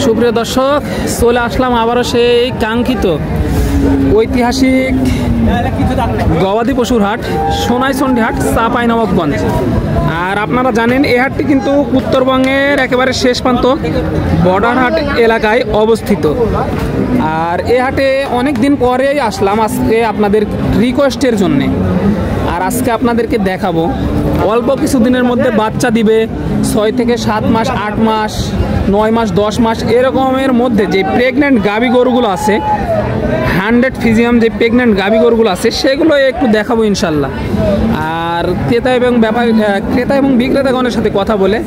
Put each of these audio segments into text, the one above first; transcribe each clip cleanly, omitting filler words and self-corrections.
সুপ্রিয় দর্শক, চলে আসলাম আবারও সেই কাঙ্ক্ষিত ঐতিহাসিক গবাদি পশুর হাট সোনাইচন্ডী হাট, চাঁপাইনবাবগঞ্জ। আর আপনারা জানেন এই হাটটি কিন্তু উত্তরবঙ্গের একেবারে শেষ প্রান্ত বর্ডার হাট এলাকায় অবস্থিত। আর এই হাটে অনেক দিন পরেই আসলাম আজকে আপনাদের রিকোয়েস্টের জন্যে। আর আজকে আপনাদেরকে দেখাবো অল্প কিছুদিনের মধ্যে বাচ্চা দিবে, 6 থেকে 7 মাস, 8 মাস, 9 মাস, 10 মাস এরকমের মধ্যে যে প্রেগনেন্ট গাভী গরুগুলো আছে, 100 ফিজিয়াম যে প্রেগনেন্ট গাভী গরুগুলো আছে সেগুলো একটু দেখাবো ইনশাল্লাহ। আর ক্রেতা এবং বিক্রেতাগণের সাথে কথা বলে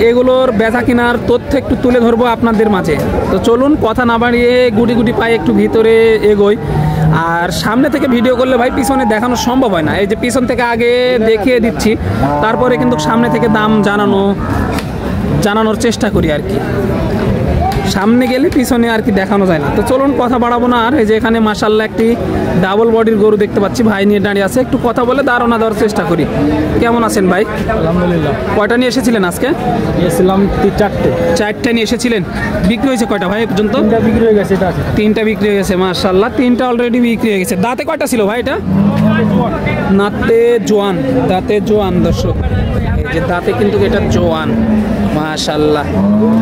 এগুলোর বেচা কেনার তথ্য একটু তুলে ধরবো আপনাদের মাঝে। তো চলুন কথা না বাড়িয়ে গুটি গুটি পায়ে একটু ভিতরে এগোই। আর সামনে থেকে ভিডিও করলে ভাই পিছনে দেখানো সম্ভব হয় না, এই যে পিছন থেকে আগে দেখিয়ে দিচ্ছি, তারপরে কিন্তু সামনে থেকে দাম জানানোর চেষ্টা করি আর কি। সামনে গেলে পিছনে আর কি দেখানো যায় না। তো চলুন কথা বাড়াবো না। আর এই যে এখানে মাশাআল্লাহ একটি ডাবল বডির গরু দেখতে পাচ্ছি, ভাই নিয়ে দাঁড়িয়ে আছে, একটু কথা বলে ধারণা দেওয়ার চেষ্টা করি। কেমন আছেন ভাই? আলহামদুলিল্লাহ। কয়টা নিয়ে এসেছিলেন আজকে? এসেছিলাম 4টে নিয়ে এসেছিলেন। বিক্রি হয়েছে কয়টা ভাই পর্যন্ত? 3টা বিক্রি হয়ে গেছে। 3টা বিক্রি হয়ে গেছে মাশাআল্লাহ, 3টা অলরেডি বিক্রি হয়ে গেছে। দাঁতে কয়টা ছিল ভাই এটা? দাঁতে জোয়ান দর্শক, এই যে দাঁতে কিন্তু এটা জোয়ান মাশাআল্লাহ।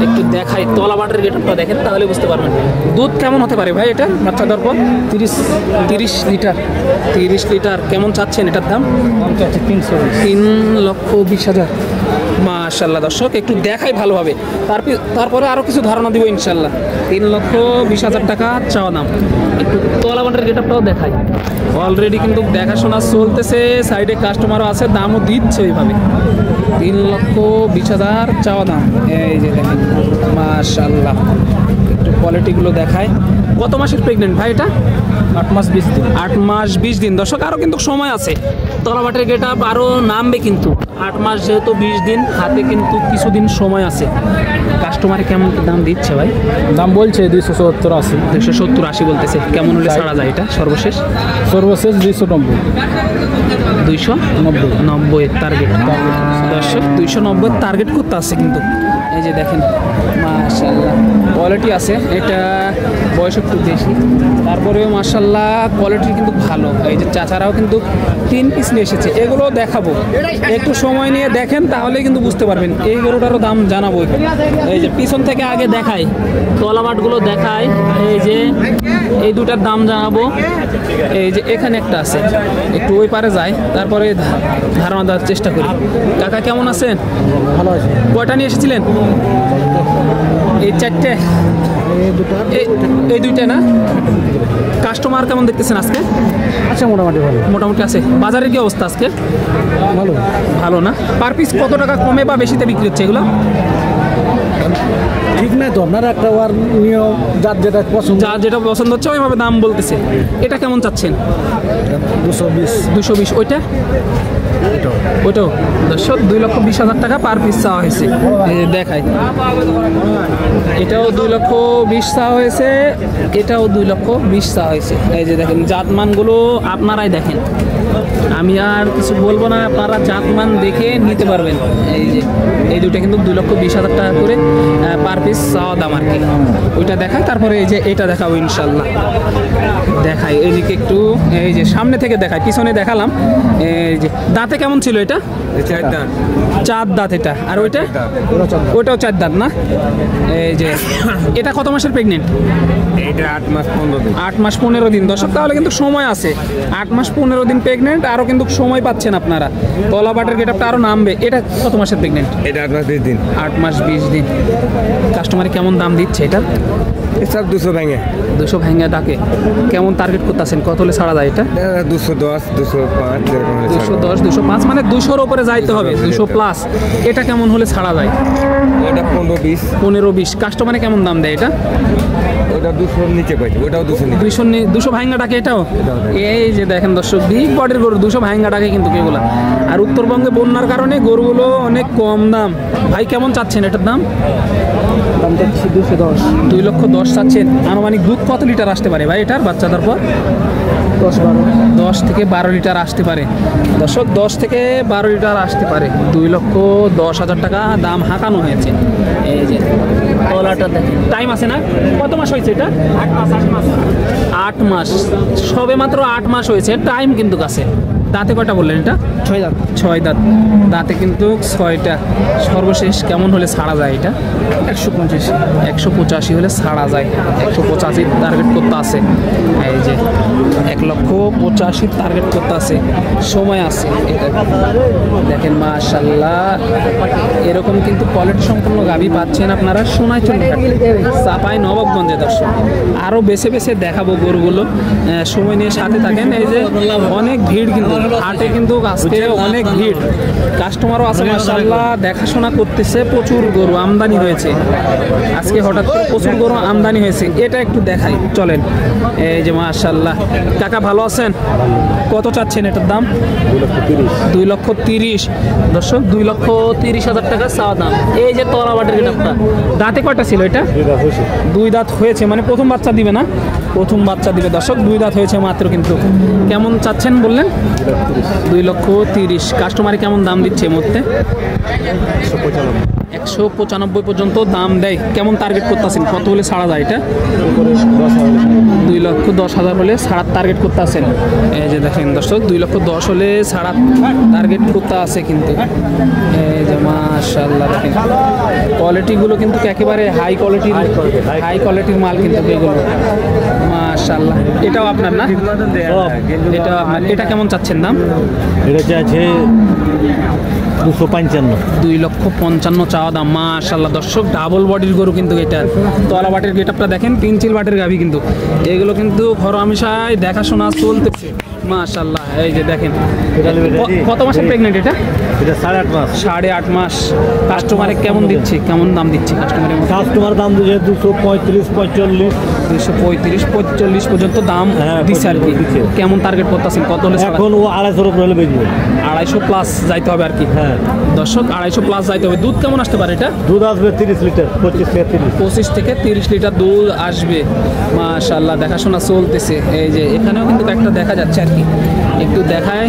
একটু দেখাই তলাবাটের গেটআপটা দেখেন তাহলে বুঝতে পারবেন দুধ কেমন হতে পারে ভাই এটা বাচ্চা দেওয়ার পর। 30 লিটার। 30 লিটার। কেমন চাচ্ছেন এটার দাম? 3,20,000 মাশাআল্লাহ। দর্শক একটু দেখাই ভালোভাবে, তারপরে আরও কিছু ধারণা দিব ইনশাল্লাহ। 3,20,000 টাকা চাওয়া দাম। একটু তলাবাটের গেটআপটাও দেখাই। অলরেডি কিন্তু দেখাশোনা চলতেছে, সাইডে কাস্টমারও আছে, দামও দিচ্ছে ওইভাবে। 3,20,000 চাওয়া দাম। এই যে দেখেন মাশাআল্লাহ, একটু কোয়ালিটিগুলো দেখায়। কত মাসের প্রেগনেন্ট ভাই এটা? 8 মাস 20 দিন। 8 মাস 20 দিন। দর্শক আরও কিন্তু সময় আছে, তলাবাটের গেটআপ আরও নামবে কিন্তু। 8 মাস যেহেতু 20 দিন, হাতে কিন্তু কিছুদিন সময় আছে। কাস্টমারে কেমন দাম দিচ্ছে ভাই? দাম বলছে 270-80। 270-80 বলতেছে। কেমন হলে ছাড়া যায় এটা সর্বশেষ? 290। 290 টার্গেট। দর্শক 290 টার্গেট করতে আছে কিন্তু। এই যে দেখেন মাশাআল্লাহ কোয়ালিটি আছে, এটা বয়স একটু বেশি, তারপরেও মাশাআল্লাহ কোয়ালিটি কিন্তু ভালো। এই যে চাচারাও কিন্তু 3 পিস নিয়ে এসেছে, এগুলো দেখাবো, একটু সময় নিয়ে দেখেন তাহলে কিন্তু বুঝতে পারবেন। এই গরুটারও দাম জানাবো। এই যে পিছন থেকে আগে দেখাই, তলাবাটগুলো দেখাই। এই যে এই দুটার দাম জানাবো। এই যে এখানে একটা আছে, একটু ওই পারে যায়, তারপরে ধারণা দেওয়ার চেষ্টা করি। কাকা কেমন আছেন? ভালো আছে। কয়টা নিয়ে এসেছিলেন? এই 4টে। এই 2টা না? কাস্টমার কেমন দেখতেছেন আজকে? আচ্ছা, মোটামুটি আছে। বাজারের কি অবস্থা আজকে? ভালো না? পার পিস কত টাকা কমে বা বেশিতে বিক্রি হচ্ছে এগুলো? ঠিক নাই তো, আপনারা একটা নিয়ম, যার যেটা পছন্দ হচ্ছে ওইভাবে দাম বলতেছে। এটা কেমন চাচ্ছেন? 220। ওইটাও দর্শক 2,20,000 টাকা পার পিস চাওয়া হয়েছে। দেখাই, এটাও 2,20,000 চাওয়া হয়েছে, এটাও 2,20,000 চাওয়া হয়েছে। এই যে দেখেন জাতমানগুলো আপনারাই দেখেন, আমি আর কিছু বলবো না, আপনারা জাতমান দেখে নিতে পারবেন। এই যে এই দুটো কিন্তু 2,20,000 টাকা করে পার পিস চাওয়া দাম আর কি। ওইটা দেখাই, তারপরে এই যে এটা দেখাবো ইনশাল্লাহ। দেখাই এইদিকে একটু, এই যে সামনে থেকে দেখাই, পিছনে দেখালাম। এই যে দাঁতে কেমন ছিল এটা? 4 দাঁত এটা। আর ওইটাও 4 দাঁত না? এই যে এটা কত মাসের প্রেগনেন্ট? এটা 8 মাস 15 দিন। 8 মাস 15 দিন। দর্শক তাহলে কিন্তু সময় আছে, 8 মাস 15 দিন প্রেগনেন্ট, আরও কিন্তু সময় পাচ্ছেন আপনারা। তলাবাটের গেটআপটা আরও নামবে। এটা কত মাসের প্রেগনেন্ট? এটা 8 মাস 20 দিন। 8 মাস 20 দিন। কাস্টমারে কেমন দাম দিচ্ছে এটা? সব 200 ভাঙে ডাকে। কেমন টার্গেট করতেছেন? কত হলে ছাড়া যায় এটা? 210, 205, 210, 205 মানে 200-র উপরে যাইতে হবে, 200 প্লাস। এটা কেমন হলে ছাড়া যায়? এটা 15-20। 15-20। কাস্টমারে কেমন দাম দেয় এটা? ওটা 200-র নিচে পাইছে, ওটাও 200 ভাঙা ডাকে এটাও। এই যে দেখেন দর্শক, বিগ বডির গরু 200 ভাঙা ডাকে কিন্তু এগুলা। আর উত্তরবঙ্গে বন্যার কারণে গরুগুলো অনেক কম দাম। ভাই কেমন চাচ্ছেন এটার দাম? দাম চাচ্ছি 210। 2,10,000 চাচ্ছেন। আনুমানিক দুধ কত লিটার আসতে পারে ভাই এটার বাচ্চাদের পর? 10 থেকে 12 লিটার আসতে পারে দর্শক, 10 থেকে 12 লিটার আসতে পারে। 2,10,000 টাকা দাম হাঁকানো হয়েছে। এই যে তলাটা দেখেন, টাইম আছে না? কত মাস হয়েছে এটা? 8 মাস, সবে মাত্র 8 মাস হয়েছে, টাইম কিন্তু কাছে। দাঁতে কয়টা বললেন এটা? 6 দাঁত। 6 দাঁত, দাঁতে কিন্তু 6টা। সর্বশেষ কেমন হলে ছাড়া যায় এটা? 185। 185 হলে ছাড়া যায়। 185 টার্গেট করতে আছে। এই যে 1,85,000 টার্গেট করতে আছে, সময় আছে। এটা দেখেন মাশাআল্লাহ, এরকম কিন্তু কোয়ালিটি সম্পূর্ণ গাভী পাচ্ছেন আপনারা সোনাইচন্ডী চাপাই নবাবগঞ্জে। দর্শক আরও বেছে বেছে দেখাবো গরুগুলো, সময় নিয়ে সাথে থাকেন। এই যে অনেক ভিড় কিন্তু হাটে, কিন্তু আজকে অনেক ভিড়, কাস্টমারও আছে মাশাআল্লাহ, দেখাশোনা করতেছে। প্রচুর গরু আমদানি হয়েছে আজকে, হঠাৎ করে প্রচুর গরু আমদানি হয়েছে। এটা একটু দেখাই, চলেন। এই যে মাশাআল্লাহ, কাকা ভালো আছেন? কত চাচ্ছেন এটার দাম? 2,30,000 দর্শক, 2,30,000 টাকা চাওয়া দাম। এই যে তলাবাটের গেটআপটা, দাঁতে কয়টা ছিল এটা? 2 দাঁত হয়েছে, মানে প্রথম বাচ্চা দিবে না? প্রথম বাচ্চা দিবে দর্শক, 2 দাঁত হয়েছে মাত্র। কিন্তু কেমন চাচ্ছেন বললেন? 2,30,000। কাস্টমারে কেমন দাম দিচ্ছে এই মুহূর্তে? 195 পর্যন্ত দাম দেয়। কেমন টার্গেট করতেছেন, কত হলে ছাড়া যায় এটা? 2,10,000 হলে ছাড়ার টার্গেট করতে আছেন। এই যে দেখেন দর্শক, 2,10,000 হলে ছাড়ার টার্গেট করতে আছে কিন্তু। এই যে মাশাআল্লাহ, দেখেন কোয়ালিটিগুলো কিন্তু একেবারে হাই কোয়ালিটির মাল কিন্তু এগুলো মাশাআল্লাহ। এটাও আপনার না? এটা আপনার। এটা কেমন চাচ্ছেন দাম? এটা চাইছে 255। 2,55,000 চাওয়া দাম। মাশাআল্লাহ দর্শক, ডাবল বডির গরু কিন্তু এটা। তলা বাটের গেটআপটা দেখেন, 3 চিল বাটের গাভী কিন্তু এগুলো, কিন্তু ঘরোয়ামিশায় দেখাশোনা চলতেছে মাশাআল্লাহ। এই যে দেখেন, কত মাসের প্রেগনেন্ট এটা? এটা 8.5 মাস। 8.5 মাস। কাস্টমারে কেমন দিচ্ছে, কেমন দাম দিচ্ছে কাস্টমার দাম দিচ্ছে 235-45। 235-45 পর্যন্ত দাম দিচ্ছে আর কি। দিচ্ছে। কেমন টার্গেট করতেছেন, কত হলে? এখন ও 250 উপরে হলে বেচবো। 250 প্লাস যাইতে হবে আর কি। হ্যাঁ দর্শক, 250 প্লাস যাইতে হবে। দুধ কেমন আসতে পারে এটা? দুধ আসবে 30 লিটার, 25 থেকে 30 লিটার দুধ আসবে মাশাআল্লাহ। দেখাশোনা চলতেছে। এই যে এখানেও কিন্তু একটা দেখা যাচ্ছে আর কি, একটু দেখায়,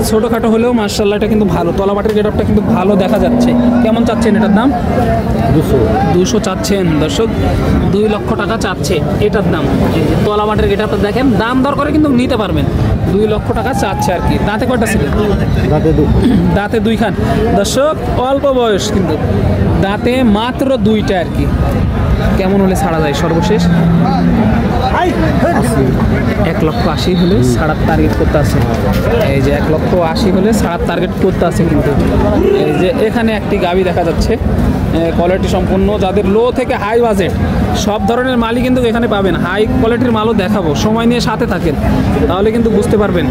ছোটোখাটো হলেও মাশাআল্লাহ এটা কিন্তু ভালো। তলাবাটের গেটআপটা কিন্তু ভালো দেখা যাচ্ছে। কেমন চাচ্ছেন এটার দাম? 200 চাচ্ছেন দর্শক, 2 লক্ষ টাকা চাচ্ছে এটার দাম। এই যে তলাবাটের গেটআপটা দেখেন, দাম দর করে কিন্তু নিতে পারবেন। 2 লক্ষ টাকা চাচ্ছে আর কি। দাঁতে কয়টা ছিল? দাঁতে 2 খান দর্শক, অল্প বয়স কিন্তু, দাঁতে মাত্র 2টা আর কি। কেমন হলে ছাড়া যায় সর্বশেষ? 1,80,000 হলে ছাড়ার টার্গেট করতে আছে। এই যে 1,80,000 হলে ছাড়ার টার্গেট করতে আছে কিন্তু। এই যে এখানে একটি গাভী দেখা যাচ্ছে, কোয়ালিটি সম্পূর্ণ, যাদের লো থেকে হাই বাজেট সব ধরনের মালই কিন্তু এখানে পাবেন। হাই কোয়ালিটির মালও দেখাবো, সময় নিয়ে সাথে থাকেন, তাহলে কিন্তু বুঝতে পারবেন।